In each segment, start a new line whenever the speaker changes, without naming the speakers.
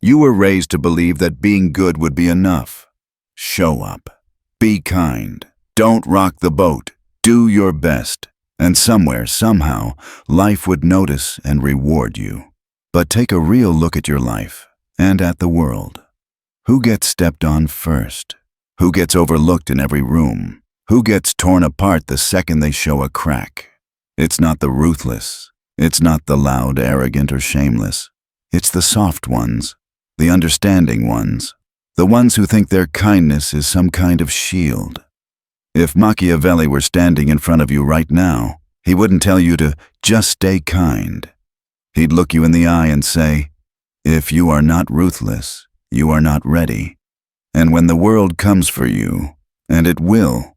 You were raised to believe that being good would be enough. Show up. Be kind. Don't rock the boat. Do your best. And somewhere, somehow, life would notice and reward you. But take a real look at your life and at the world. Who gets stepped on first? Who gets overlooked in every room? Who gets torn apart the second they show a crack? It's not the ruthless. It's not the loud, arrogant, or shameless. It's the soft ones, the understanding ones, the ones who think their kindness is some kind of shield. If Machiavelli were standing in front of you right now, he wouldn't tell you to just stay kind. He'd look you in the eye and say, "If you are not ruthless, you are not ready. And when the world comes for you, and it will,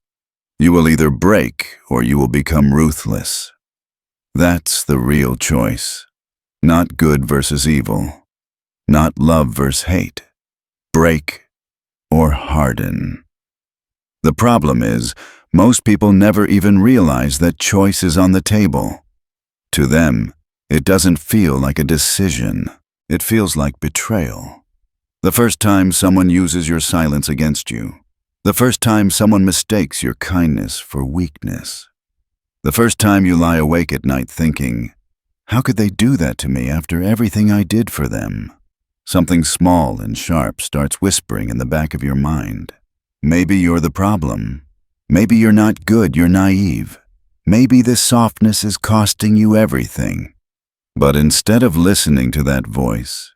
you will either break or you will become ruthless." That's the real choice. Not good versus evil. Not love versus hate. Break or harden. The problem is, most people never even realize that choice is on the table. To them, it doesn't feel like a decision. It feels like betrayal. The first time someone uses your silence against you. The first time someone mistakes your kindness for weakness. The first time you lie awake at night thinking, "How could they do that to me after everything I did for them?" Something small and sharp starts whispering in the back of your mind. Maybe you're the problem. Maybe you're not good, you're naive. Maybe this softness is costing you everything. But instead of listening to that voice,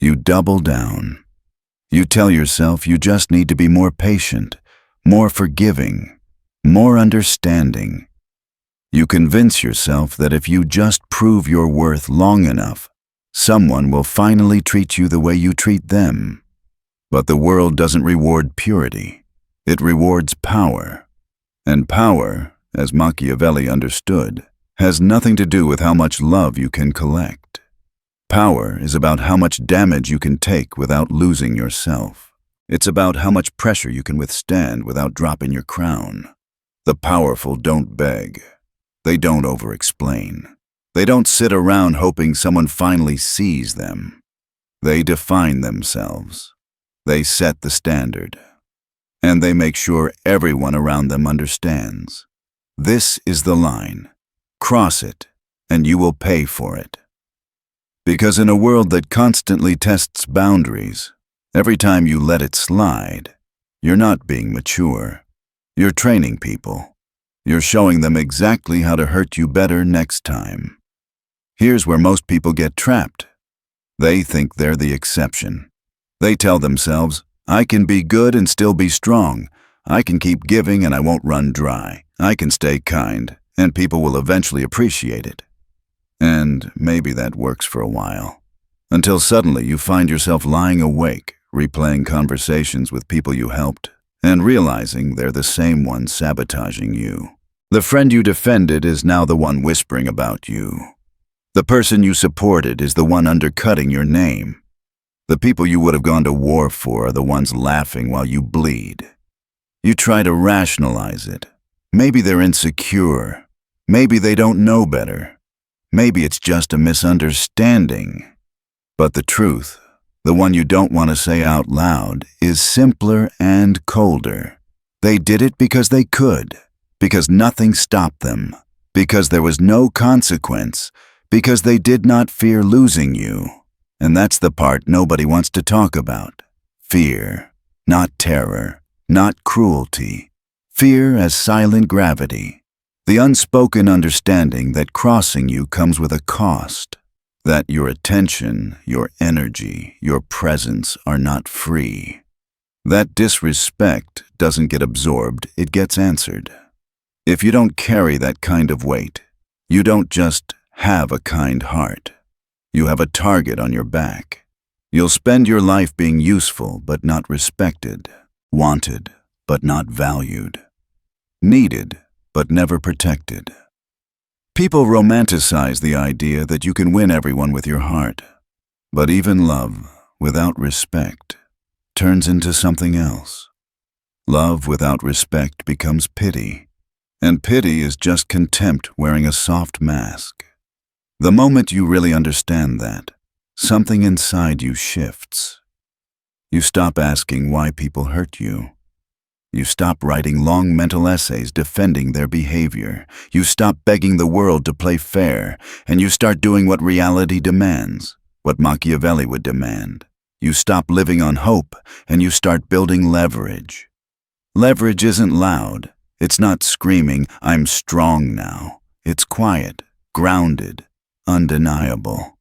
you double down. You tell yourself you just need to be more patient, more forgiving, more understanding. You convince yourself that if you just prove your worth long enough, someone will finally treat you the way you treat them. But the world doesn't reward purity. It rewards power. And power, as Machiavelli understood, has nothing to do with how much love you can collect. Power is about how much damage you can take without losing yourself. It's about how much pressure you can withstand without dropping your crown. The powerful don't beg. They don't over-explain. They don't sit around hoping someone finally sees them. They define themselves. They set the standard. And they make sure everyone around them understands. This is the line. Cross it, and you will pay for it. Because in a world that constantly tests boundaries, every time you let it slide, you're not being mature. You're training people. You're showing them exactly how to hurt you better next time. Here's where most people get trapped. They think they're the exception. They tell themselves, "I can be good and still be strong. I can keep giving and I won't run dry. I can stay kind, and people will eventually appreciate it." And maybe that works for a while. Until suddenly you find yourself lying awake, replaying conversations with people you helped, and realizing they're the same ones sabotaging you. The friend you defended is now the one whispering about you. The person you supported is the one undercutting your name. The people you would have gone to war for are the ones laughing while you bleed. You try to rationalize it. Maybe they're insecure. Maybe they don't know better. Maybe it's just a misunderstanding. But the truth, the one you don't want to say out loud, is simpler and colder. They did it because they could, because nothing stopped them, because there was no consequence, because they did not fear losing you. And that's the part nobody wants to talk about. Fear, not terror, not cruelty. Fear as silent gravity. The unspoken understanding that crossing you comes with a cost. That your attention, your energy, your presence are not free. That disrespect doesn't get absorbed, it gets answered. If you don't carry that kind of weight, you don't just have a kind heart. You have a target on your back. You'll spend your life being useful but not respected, wanted but not valued, needed but never protected. People romanticize the idea that you can win everyone with your heart, but even love without respect turns into something else. Love without respect becomes pity, and pity is just contempt wearing a soft mask. The moment you really understand that, something inside you shifts. You stop asking why people hurt you. You stop writing long mental essays defending their behavior. You stop begging the world to play fair, and you start doing what reality demands, what Machiavelli would demand. You stop living on hope, and you start building leverage. Leverage isn't loud. It's not screaming, "I'm strong now." It's quiet, grounded, undeniable.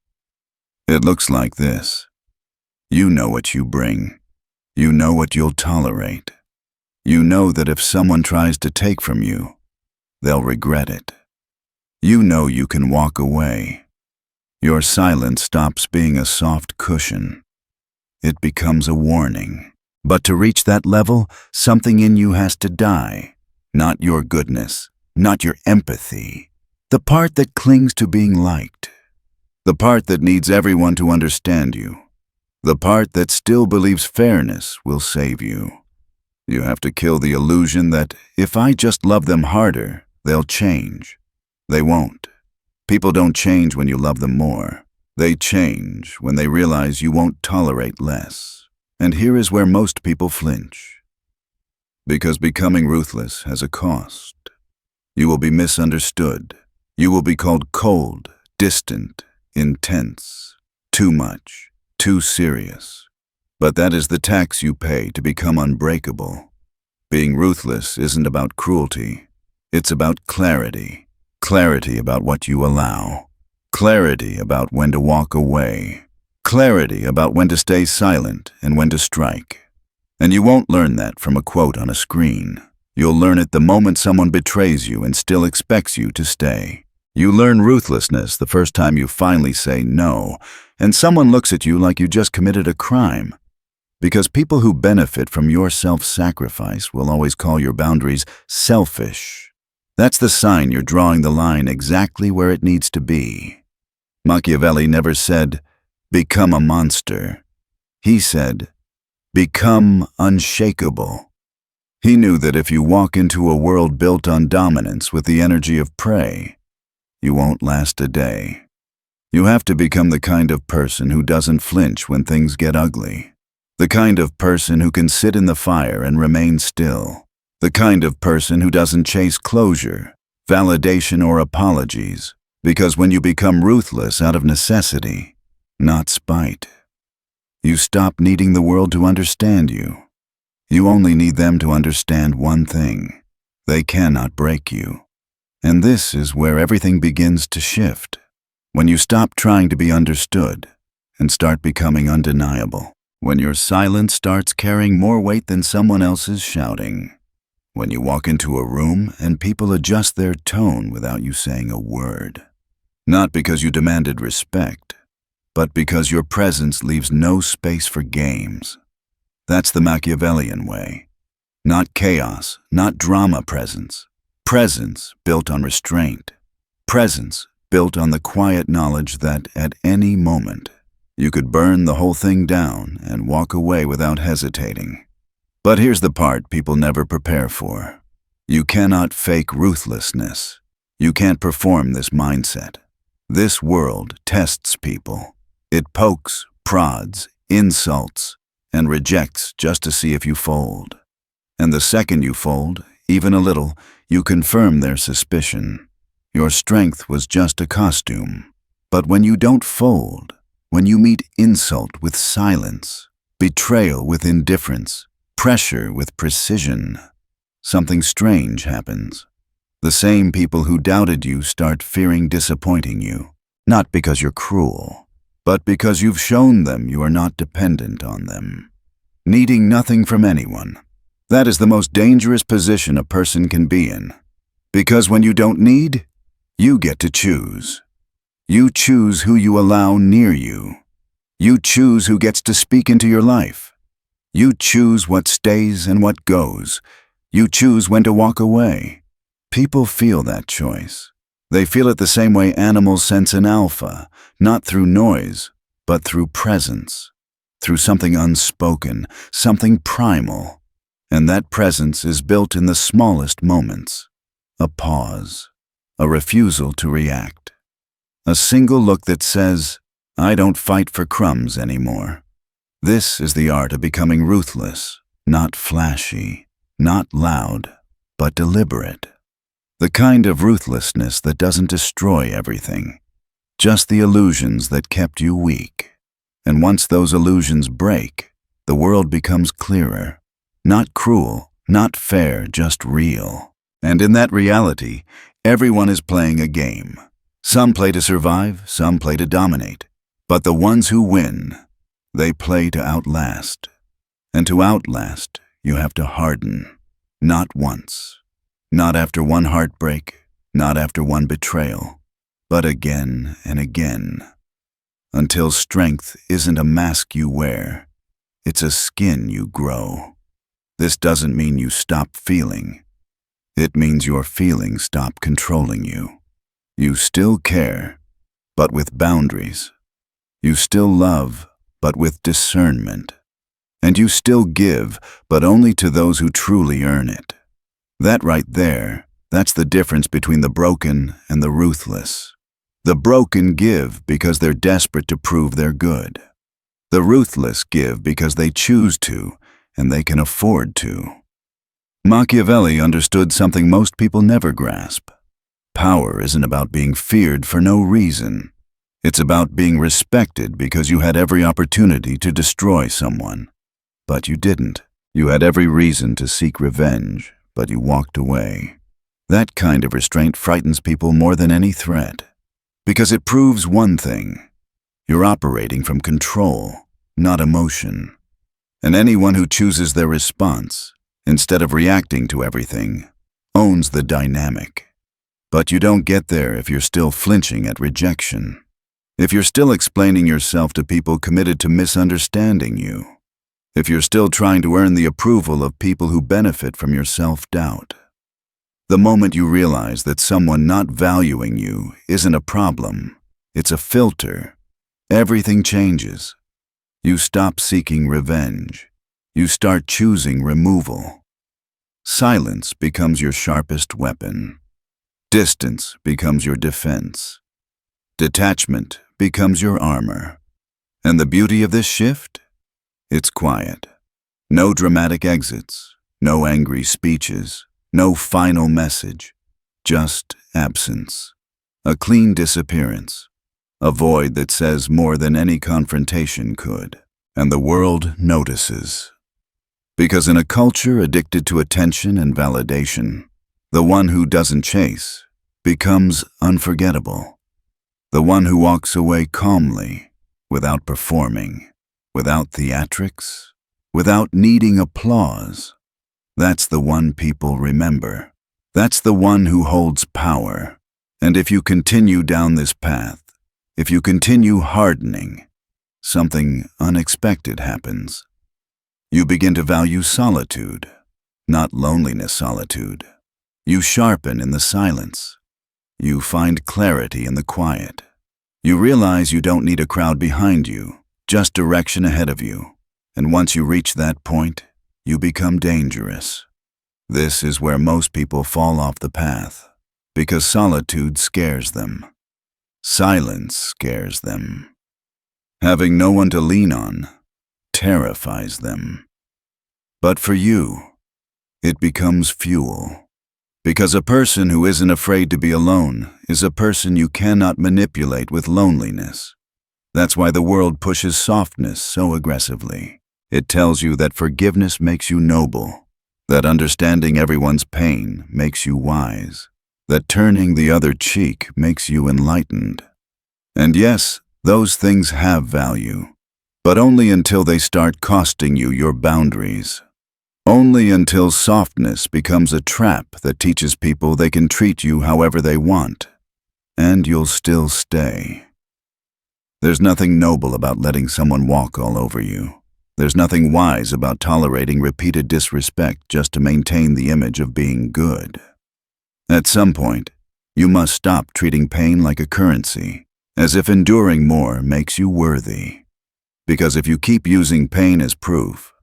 It looks like this. You know what you bring. You know what you'll tolerate. You know that if someone tries to take from you, they'll regret it. You know you can walk away. Your silence stops being a soft cushion. It becomes a warning. But to reach that level, something in you has to die. Not your goodness, not your empathy. The part that clings to being liked. The part that needs everyone to understand you. The part that still believes fairness will save you. You have to kill the illusion that if I just love them harder, they'll change. They won't. People don't change when you love them more. They change when they realize you won't tolerate less. And here is where most people flinch. Because becoming ruthless has a cost. You will be misunderstood. You will be called cold, distant, intense, too much, too serious. But that is the tax you pay to become unbreakable. Being ruthless isn't about cruelty. It's about clarity. Clarity about what you allow. Clarity about when to walk away. Clarity about when to stay silent and when to strike. And you won't learn that from a quote on a screen. You'll learn it the moment someone betrays you and still expects you to stay. You learn ruthlessness the first time you finally say no, and someone looks at you like you just committed a crime. Because people who benefit from your self-sacrifice will always call your boundaries selfish. That's the sign you're drawing the line exactly where it needs to be. Machiavelli never said, "Become a monster." He said, "Become unshakable." He knew that if you walk into a world built on dominance with the energy of prey, you won't last a day. You have to become the kind of person who doesn't flinch when things get ugly. The kind of person who can sit in the fire and remain still. The kind of person who doesn't chase closure, validation, or apologies. Because when you become ruthless out of necessity, not spite, you stop needing the world to understand you. You only need them to understand one thing. They cannot break you. And this is where everything begins to shift. When you stop trying to be understood and start becoming undeniable. When your silence starts carrying more weight than someone else's shouting. When you walk into a room and people adjust their tone without you saying a word. Not because you demanded respect, but because your presence leaves no space for games. That's the Machiavellian way. Not chaos, not drama presence. Presence built on restraint. Presence built on the quiet knowledge that at any moment, you could burn the whole thing down and walk away without hesitating. But here's the part people never prepare for. You cannot fake ruthlessness. You can't perform this mindset. This world tests people. It pokes, prods, insults, and rejects just to see if you fold. And the second you fold, even a little, you confirm their suspicion. Your strength was just a costume. But when you don't fold, when you meet insult with silence, betrayal with indifference, pressure with precision, something strange happens. The same people who doubted you start fearing disappointing you, not because you're cruel, but because you've shown them you are not dependent on them, needing nothing from anyone. That is the most dangerous position a person can be in, because when you don't need, you get to choose. You choose who you allow near you. You choose who gets to speak into your life. You choose what stays and what goes. You choose when to walk away. People feel that choice. They feel it the same way animals sense an alpha, not through noise, but through presence, through something unspoken, something primal. And that presence is built in the smallest moments. A pause, a refusal to react. A single look that says, I don't fight for crumbs anymore. This is the art of becoming ruthless, not flashy, not loud, but deliberate. The kind of ruthlessness that doesn't destroy everything, just the illusions that kept you weak. And once those illusions break, the world becomes clearer. Not cruel, not fair, just real. And in that reality, everyone is playing a game. Some play to survive, some play to dominate. But the ones who win, they play to outlast. And to outlast, you have to harden. Not once. Not after one heartbreak, not after one betrayal, but again and again. Until strength isn't a mask you wear, it's a skin you grow. This doesn't mean you stop feeling. It means your feelings stop controlling you. You still care, but with boundaries. You still love, but with discernment. And you still give, but only to those who truly earn it. That right there, that's the difference between the broken and the ruthless. The broken give because they're desperate to prove they're good. The ruthless give because they choose to, and they can afford to. Machiavelli understood something most people never grasp. Power isn't about being feared for no reason. It's about being respected because you had every opportunity to destroy someone. But you didn't. You had every reason to seek revenge, but you walked away. That kind of restraint frightens people more than any threat. Because it proves one thing. You're operating from control, not emotion. And anyone who chooses their response, instead of reacting to everything, owns the dynamic. But you don't get there if you're still flinching at rejection. If you're still explaining yourself to people committed to misunderstanding you. If you're still trying to earn the approval of people who benefit from your self-doubt. The moment you realize that someone not valuing you isn't a problem, it's a filter, everything changes. You stop seeking revenge. You start choosing removal. Silence becomes your sharpest weapon. Distance becomes your defense. Detachment becomes your armor. And the beauty of this shift? It's quiet. No dramatic exits, no angry speeches, no final message, just absence. A clean disappearance. A void that says more than any confrontation could. And the world notices. Because in a culture addicted to attention and validation, the one who doesn't chase becomes unforgettable. The one who walks away calmly, without performing. Without theatrics, without needing applause. That's the one people remember. That's the one who holds power. And if you continue down this path, if you continue hardening, something unexpected happens. You begin to value solitude, not loneliness solitude. You sharpen in the silence. You find clarity in the quiet. You realize you don't need a crowd behind you. Just direction ahead of you, and once you reach that point, you become dangerous. This is where most people fall off the path, because solitude scares them. Silence scares them. Having no one to lean on terrifies them. But for you, it becomes fuel. Because a person who isn't afraid to be alone is a person you cannot manipulate with loneliness. That's why the world pushes softness so aggressively. It tells you that forgiveness makes you noble, that understanding everyone's pain makes you wise, that turning the other cheek makes you enlightened. And yes, those things have value, but only until they start costing you your boundaries. Only until softness becomes a trap that teaches people they can treat you however they want, and you'll still stay. There's nothing noble about letting someone walk all over you. There's nothing wise about tolerating repeated disrespect just to maintain the image of being good. At some point, you must stop treating pain like a currency, as if enduring more makes you worthy. Because if you keep using pain as proof,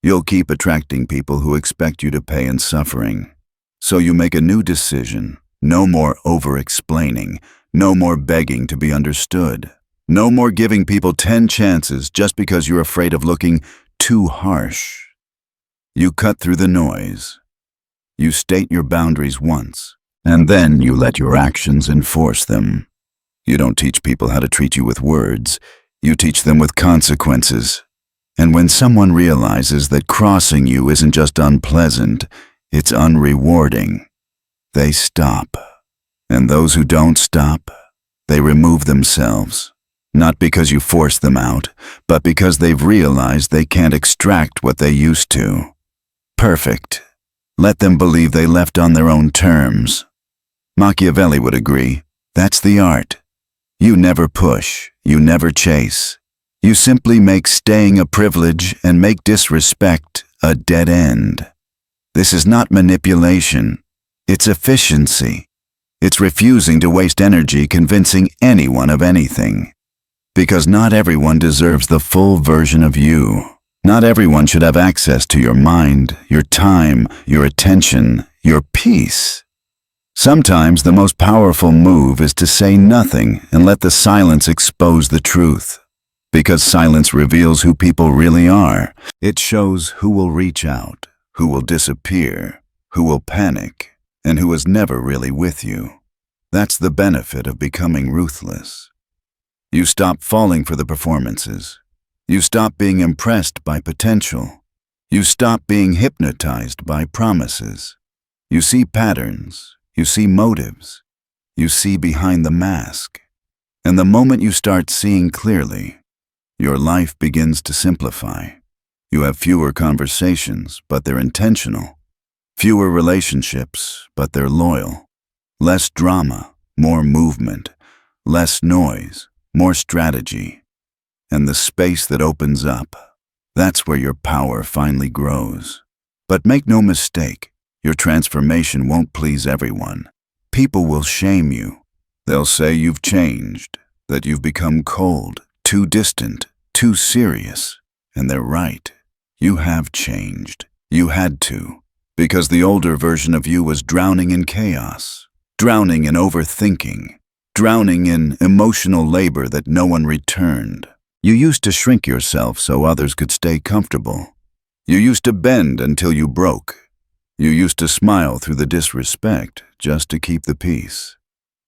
you'll keep attracting people who expect you to pay in suffering. So you make a new decision, no more over-explaining, no more begging to be understood. No more giving people 10 chances just because you're afraid of looking too harsh. You cut through the noise. You state your boundaries once, and then you let your actions enforce them. You don't teach people how to treat you with words. You teach them with consequences. And when someone realizes that crossing you isn't just unpleasant, it's unrewarding, they stop. And those who don't stop, they remove themselves. Not because you force them out, but because they've realized they can't extract what they used to. Perfect. Let them believe they left on their own terms. Machiavelli would agree. That's the art. You never push. You never chase. You simply make staying a privilege and make disrespect a dead end. This is not manipulation. It's efficiency. It's refusing to waste energy convincing anyone of anything. Because not everyone deserves the full version of you. Not everyone should have access to your mind, your time, your attention, your peace. Sometimes the most powerful move is to say nothing and let the silence expose the truth. Because silence reveals who people really are. It shows who will reach out, who will disappear, who will panic, and who is never really with you. That's the benefit of becoming ruthless. You stop falling for the performances. You stop being impressed by potential. You stop being hypnotized by promises. You see patterns. You see motives. You see behind the mask. And the moment you start seeing clearly, your life begins to simplify. You have fewer conversations, but they're intentional. Fewer relationships, but they're loyal. Less drama, more movement. Less noise, more strategy. And the space that opens up, that's where your power finally grows. But make no mistake, your transformation won't please everyone. People will shame you. They'll say you've changed, that you've become cold, too distant, too serious. And they're right. You have changed. You had to. Because the older version of you was drowning in chaos, drowning in overthinking, drowning in emotional labor that no one returned. You used to shrink yourself so others could stay comfortable. You used to bend until you broke. You used to smile through the disrespect just to keep the peace.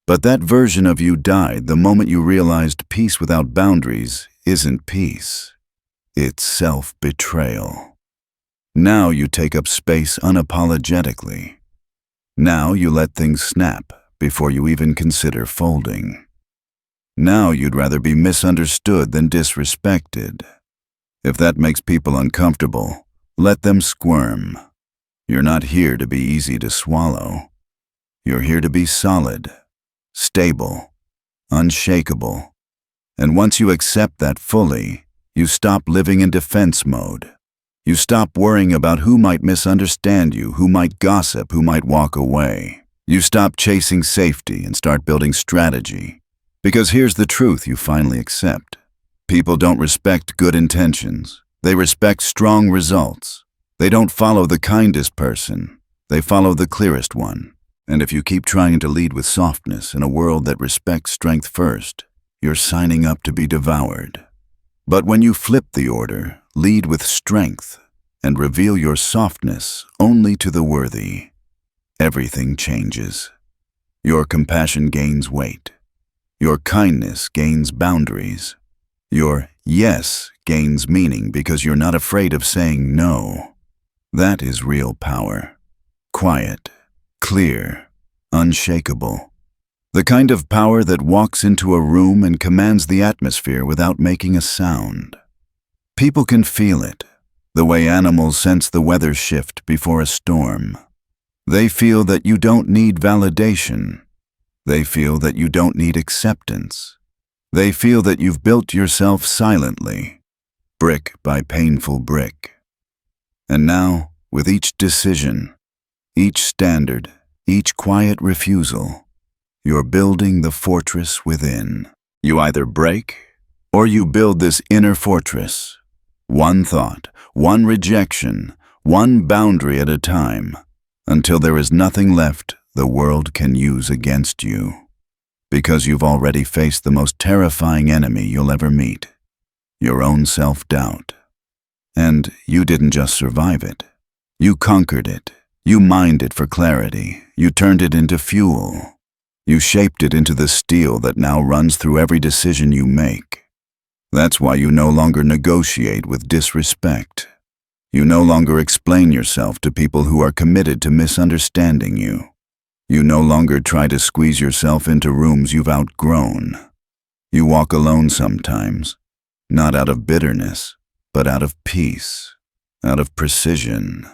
But that version of you died the moment you realized peace without boundaries isn't peace. It's self-betrayal. Now you take up space unapologetically. Now you let things snap before you even consider folding. Now you'd rather be misunderstood than disrespected. If that makes people uncomfortable, let them squirm. You're not here to be easy to swallow. You're here to be solid, stable, unshakable. And once you accept that fully, you stop living in defense mode. You stop worrying about who might misunderstand you, who might gossip, who might walk away. You stop chasing safety and start building strategy. Because here's the truth you finally accept. People don't respect good intentions. They respect strong results. They don't follow the kindest person. They follow the clearest one. And if you keep trying to lead with softness in a world that respects strength first, you're signing up to be devoured. But when you flip the order, lead with strength, and reveal your softness only to the worthy, everything changes. Your compassion gains weight. Your kindness gains boundaries. Your yes gains meaning because you're not afraid of saying no. That is real power. Quiet, clear, unshakable. The kind of power that walks into a room and commands the atmosphere without making a sound. People can feel it, the way animals sense the weather shift before a storm. They feel that you don't need validation. They feel that you don't need acceptance. They feel that you've built yourself silently, brick by painful brick. And now, with each decision, each standard, each quiet refusal, you're building the fortress within. You either break, or you build this inner fortress. One thought, one rejection, one boundary at a time, until there is nothing left the world can use against you. Because you've already faced the most terrifying enemy you'll ever meet, your own self-doubt. And you didn't just survive it. You conquered it. You mined it for clarity. You turned it into fuel. You shaped it into the steel that now runs through every decision you make. That's why you no longer negotiate with disrespect. You no longer explain yourself to people who are committed to misunderstanding you. You no longer try to squeeze yourself into rooms you've outgrown. You walk alone sometimes, not out of bitterness, but out of peace, out of precision,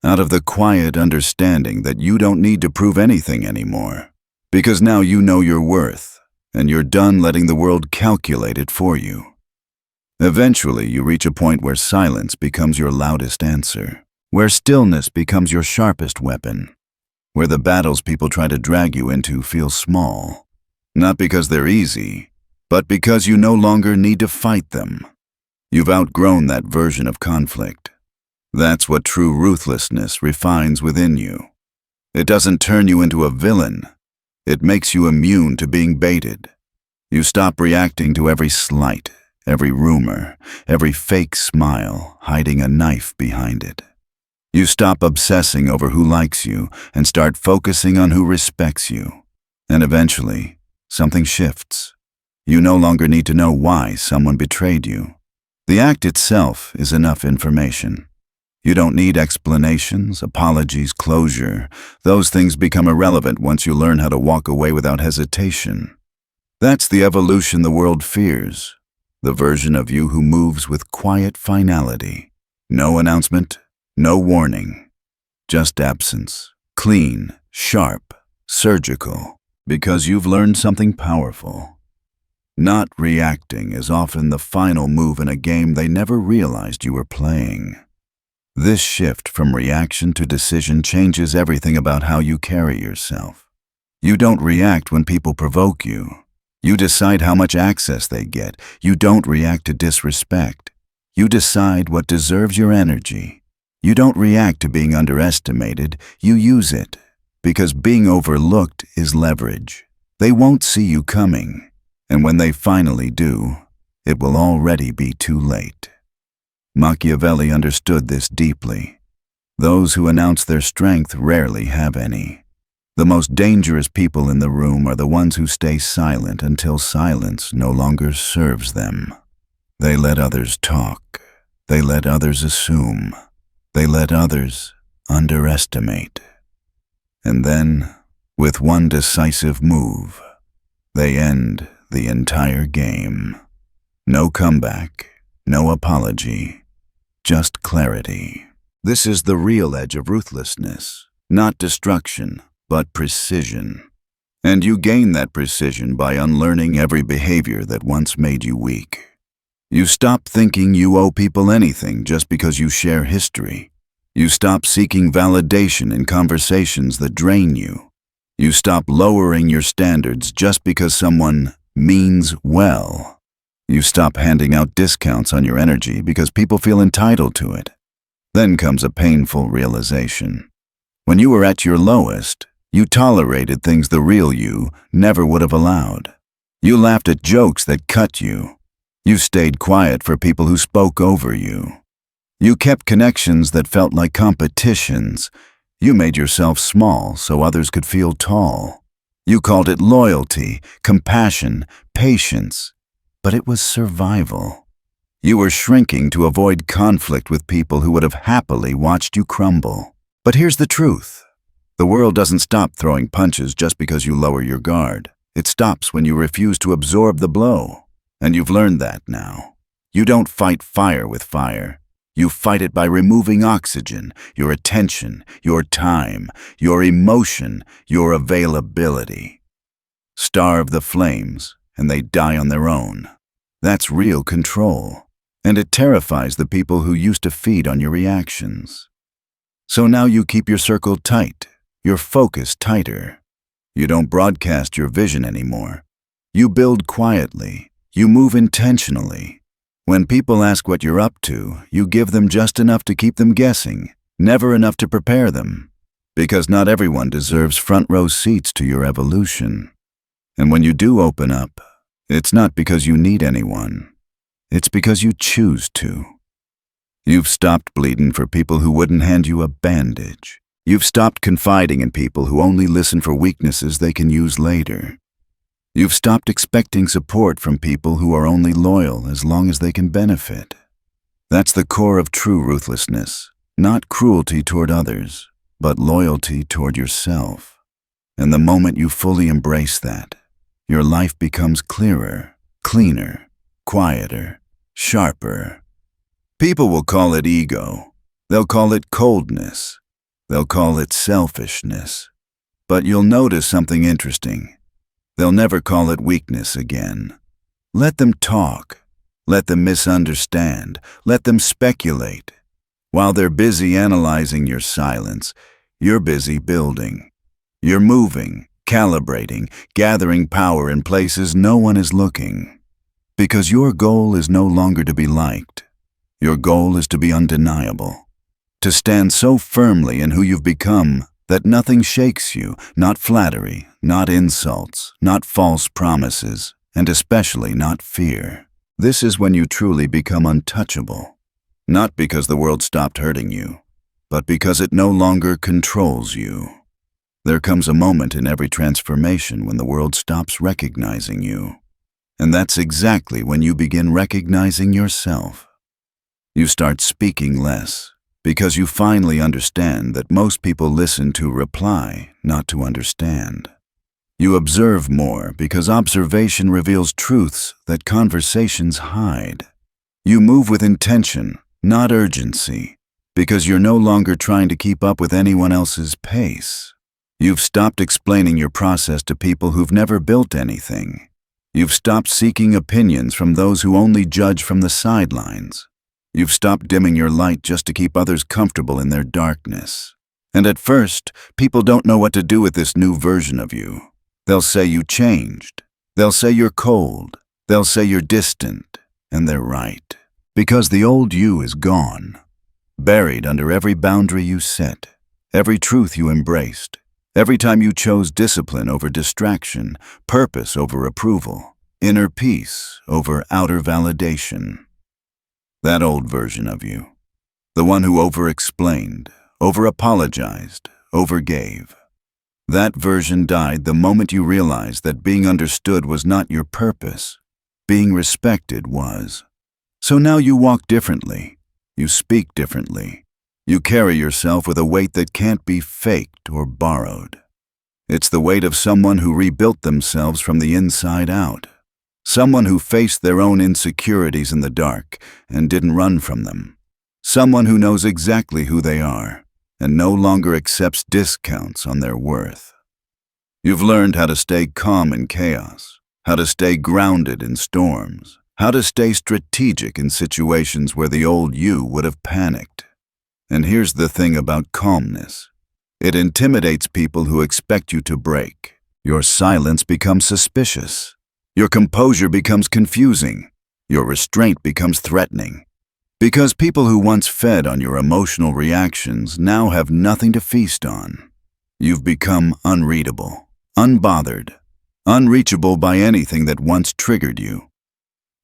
out of the quiet understanding that you don't need to prove anything anymore. Because now you know your worth, and you're done letting the world calculate it for you. Eventually, you reach a point where silence becomes your loudest answer, where stillness becomes your sharpest weapon, where the battles people try to drag you into feel small, not because they're easy, but because you no longer need to fight them. You've outgrown that version of conflict. That's what true ruthlessness refines within you. It doesn't turn you into a villain. It makes you immune to being baited. You stop reacting to every slight, every rumor, every fake smile hiding a knife behind it. You stop obsessing over who likes you and start focusing on who respects you. And eventually, something shifts. You no longer need to know why someone betrayed you. The act itself is enough information. You don't need explanations, apologies, closure. Those things become irrelevant once you learn how to walk away without hesitation. That's the evolution the world fears, the version of you who moves with quiet finality. No announcement, no warning, just absence. Clean, sharp, surgical, because you've learned something powerful. Not reacting is often the final move in a game they never realized you were playing. This shift from reaction to decision changes everything about how you carry yourself. You don't react when people provoke you. You decide how much access they get. You don't react to disrespect. You decide what deserves your energy. You don't react to being underestimated. You use it, because being overlooked is leverage. They won't see you coming, and when they finally do, it will already be too late. Machiavelli understood this deeply. Those who announce their strength rarely have any. The most dangerous people in the room are the ones who stay silent until silence no longer serves them. They let others talk. They let others assume. They let others underestimate. And then, with one decisive move, they end the entire game. No comeback, no apology. Just clarity. This is the real edge of ruthlessness, not destruction, but precision. And you gain that precision by unlearning every behavior that once made you weak. You stop thinking you owe people anything just because you share history. You stop seeking validation in conversations that drain you. You stop lowering your standards just because someone means well. You stop handing out discounts on your energy because people feel entitled to it. Then comes a painful realization. When you were at your lowest, you tolerated things the real you never would have allowed. You laughed at jokes that cut you. You stayed quiet for people who spoke over you. You kept connections that felt like competitions. You made yourself small so others could feel tall. You called it loyalty, compassion, patience. But it was survival. You were shrinking to avoid conflict with people who would have happily watched you crumble. But here's the truth. The world doesn't stop throwing punches just because you lower your guard. It stops when you refuse to absorb the blow. And you've learned that now. You don't fight fire with fire. You fight it by removing oxygen, your attention, your time, your emotion, your availability. Starve the flames, and they die on their own. That's real control, and it terrifies the people who used to feed on your reactions. So now you keep your circle tight, your focus tighter. You don't broadcast your vision anymore. You build quietly, you move intentionally. When people ask what you're up to, you give them just enough to keep them guessing, never enough to prepare them. Because not everyone deserves front row seats to your evolution. And when you do open up, it's not because you need anyone. It's because you choose to. You've stopped bleeding for people who wouldn't hand you a bandage. You've stopped confiding in people who only listen for weaknesses they can use later. You've stopped expecting support from people who are only loyal as long as they can benefit. That's the core of true ruthlessness, not cruelty toward others, but loyalty toward yourself. And the moment you fully embrace that, your life becomes clearer, cleaner, quieter, sharper. People will call it ego. They'll call it coldness. They'll call it selfishness. But you'll notice something interesting. They'll never call it weakness again. Let them talk. Let them misunderstand. Let them speculate. While they're busy analyzing your silence, you're busy building. You're moving, calibrating, gathering power in places no one is looking. Because your goal is no longer to be liked. Your goal is to be undeniable. To stand so firmly in who you've become that nothing shakes you, not flattery, not insults, not false promises, and especially not fear. This is when you truly become untouchable. Not because the world stopped hurting you, but because it no longer controls you. There comes a moment in every transformation when the world stops recognizing you. And that's exactly when you begin recognizing yourself. You start speaking less, because you finally understand that most people listen to reply, not to understand. You observe more because observation reveals truths that conversations hide. You move with intention, not urgency, because you're no longer trying to keep up with anyone else's pace. You've stopped explaining your process to people who've never built anything. You've stopped seeking opinions from those who only judge from the sidelines. You've stopped dimming your light just to keep others comfortable in their darkness. And at first, people don't know what to do with this new version of you. They'll say you changed. They'll say you're cold. They'll say you're distant. And they're right. Because the old you is gone. Buried under every boundary you set. Every truth you embraced. Every time you chose discipline over distraction. Purpose over approval. Inner peace over outer validation. That old version of you. The one who over-explained, over-apologized, over-gave. That version died the moment you realized that being understood was not your purpose. Being respected was. So now you walk differently. You speak differently. You carry yourself with a weight that can't be faked or borrowed. It's the weight of someone who rebuilt themselves from the inside out. Someone who faced their own insecurities in the dark and didn't run from them. Someone who knows exactly who they are and no longer accepts discounts on their worth. You've learned how to stay calm in chaos, how to stay grounded in storms, how to stay strategic in situations where the old you would have panicked. And here's the thing about calmness. It intimidates people who expect you to break. Your silence becomes suspicious. Your composure becomes confusing. Your restraint becomes threatening. Because people who once fed on your emotional reactions now have nothing to feast on. You've become unreadable, unbothered, unreachable by anything that once triggered you.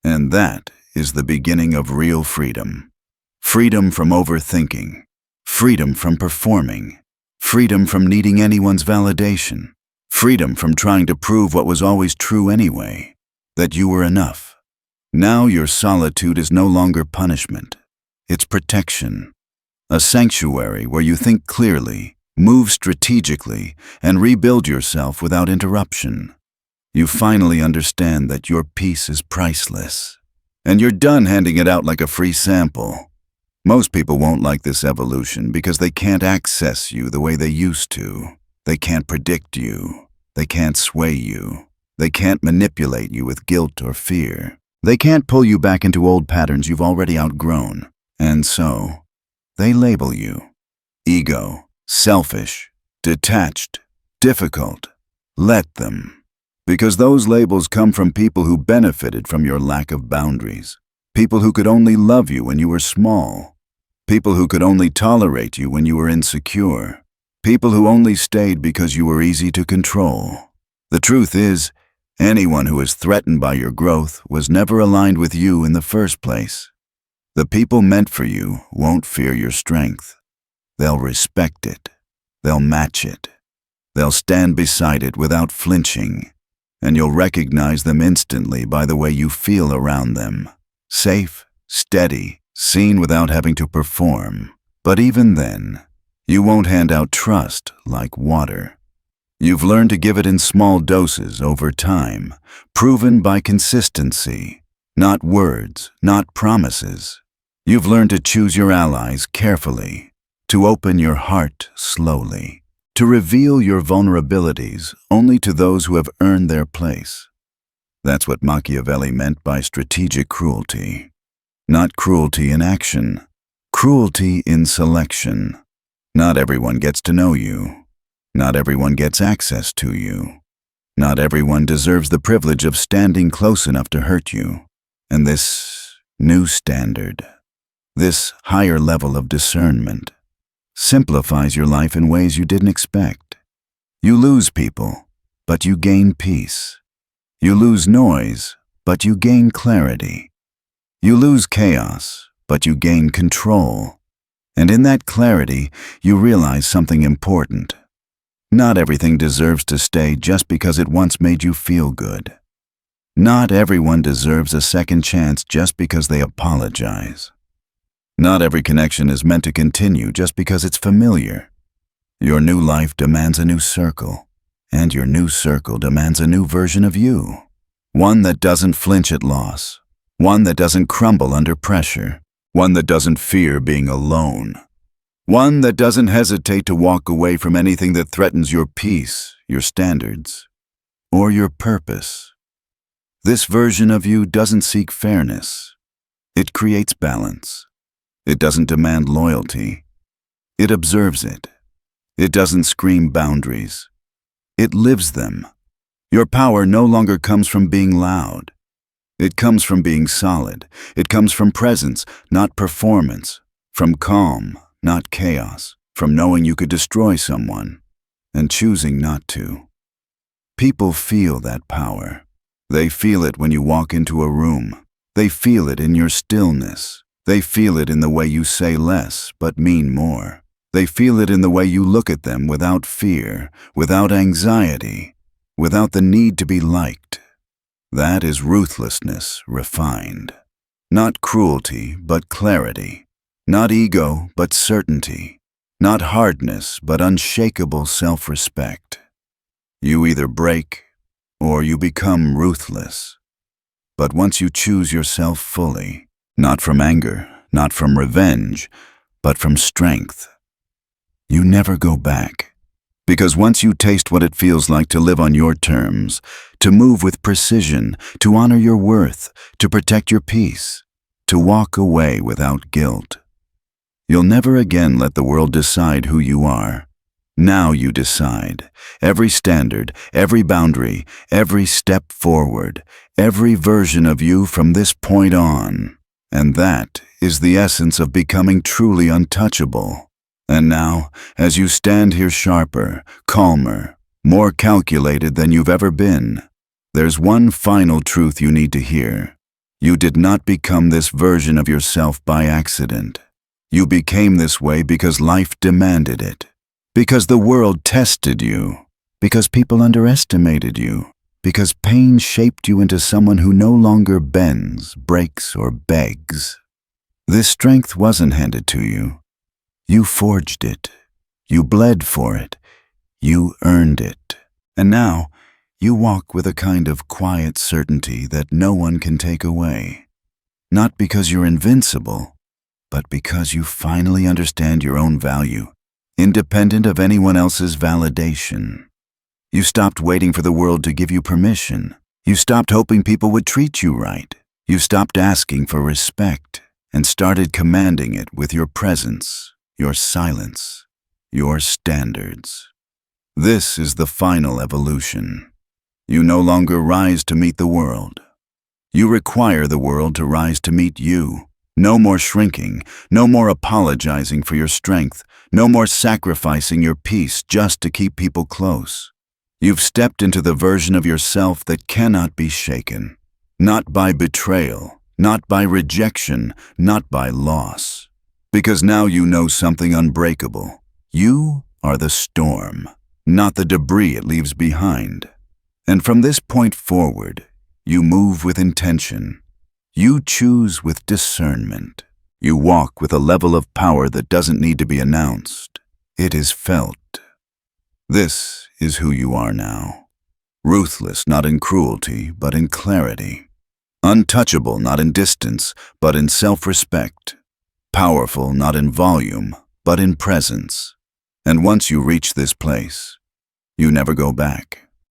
And that is the beginning of real freedom. Freedom from overthinking. Freedom from performing. Freedom from needing anyone's validation. Freedom from trying to prove what was always true anyway, that you were enough. Now your solitude is no longer punishment. It's protection. A sanctuary where you think clearly, move strategically, and rebuild yourself without interruption. You finally understand that your peace is priceless. And you're done handing it out like a free sample. Most people won't like this evolution because they can't access you the way they used to. They can't predict you. They can't sway you. They can't manipulate you with guilt or fear. They can't pull you back into old patterns you've already outgrown. And so, they label you. Ego, selfish, detached, difficult. Let them. Because those labels come from people who benefited from your lack of boundaries. People who could only love you when you were small. People who could only tolerate you when you were insecure. People who only stayed because you were easy to control. The truth is, Anyone who is threatened by your growth was never aligned with you in the first place. The people meant for you won't fear your strength. They'll respect it. They'll match it. They'll stand beside it without flinching, and you'll recognize them instantly by the way you feel around them. Safe, steady, seen without having to perform. But even then, you won't hand out trust like water. You've learned to give it in small doses over time, proven by consistency, not words, not promises. You've learned to choose your allies carefully, to open your heart slowly, to reveal your vulnerabilities only to those who have earned their place. That's what Machiavelli meant by strategic cruelty. Not cruelty in action, cruelty in selection. Not everyone gets to know you. Not everyone gets access to you. Not everyone deserves the privilege of standing close enough to hurt you. And this new standard, this higher level of discernment, simplifies your life in ways you didn't expect. You lose people, but you gain peace. You lose noise, but you gain clarity. You lose chaos, but you gain control. And in that clarity, you realize something important. Not everything deserves to stay just because it once made you feel good. Not everyone deserves a second chance just because they apologize. Not every connection is meant to continue just because it's familiar. Your new life demands a new circle, and your new circle demands a new version of you. One that doesn't flinch at loss, one that doesn't crumble under pressure, one that doesn't fear being alone, one that doesn't hesitate to walk away from anything that threatens your peace, your standards, or your purpose. This version of you doesn't seek fairness. It creates balance. It doesn't demand loyalty. It observes it. It doesn't scream boundaries. It lives them. Your power no longer comes from being loud. It comes from being solid. It comes from presence, not performance. From calm, not chaos. From knowing you could destroy someone and choosing not to. People feel that power. They feel it when you walk into a room. They feel it in your stillness. They feel it in the way you say less but mean more. They feel it in the way you look at them without fear, without anxiety, without the need to be liked. That is ruthlessness refined. Not cruelty, but clarity. Not ego, but certainty. Not hardness, but unshakable self-respect. You either break or you become ruthless. But once you choose yourself fully, not from anger, not from revenge, but from strength, you never go back. Because once you taste what it feels like to live on your terms, to move with precision, to honor your worth, to protect your peace, to walk away without guilt, you'll never again let the world decide who you are. Now you decide. Every standard, every boundary, every step forward, every version of you from this point on. And that is the essence of becoming truly untouchable. And now, as you stand here sharper, calmer, more calculated than you've ever been, there's one final truth you need to hear. You did not become this version of yourself by accident. You became this way because life demanded it. Because the world tested you. Because people underestimated you. Because pain shaped you into someone who no longer bends, breaks, or begs. This strength wasn't handed to you. You forged it. You bled for it. You earned it. And now, you walk with a kind of quiet certainty that no one can take away. Not because you're invincible, but because you finally understand your own value, independent of anyone else's validation. You stopped waiting for the world to give you permission. You stopped hoping people would treat you right. You stopped asking for respect and started commanding it with your presence, your silence, your standards. This is the final evolution. You no longer rise to meet the world. You require the world to rise to meet you. No more shrinking, no more apologizing for your strength, no more sacrificing your peace just to keep people close. You've stepped into the version of yourself that cannot be shaken. Not by betrayal, not by rejection, not by loss. Because now you know something unbreakable. You are the storm, not the debris it leaves behind. And from this point forward, you move with intention. You choose with discernment. You walk with a level of power that doesn't need to be announced. It is felt. This is who you are now. Ruthless not in cruelty, but in clarity. Untouchable not in distance, but in self-respect. Powerful not in volume, but in presence. And once you reach this place, you never go back.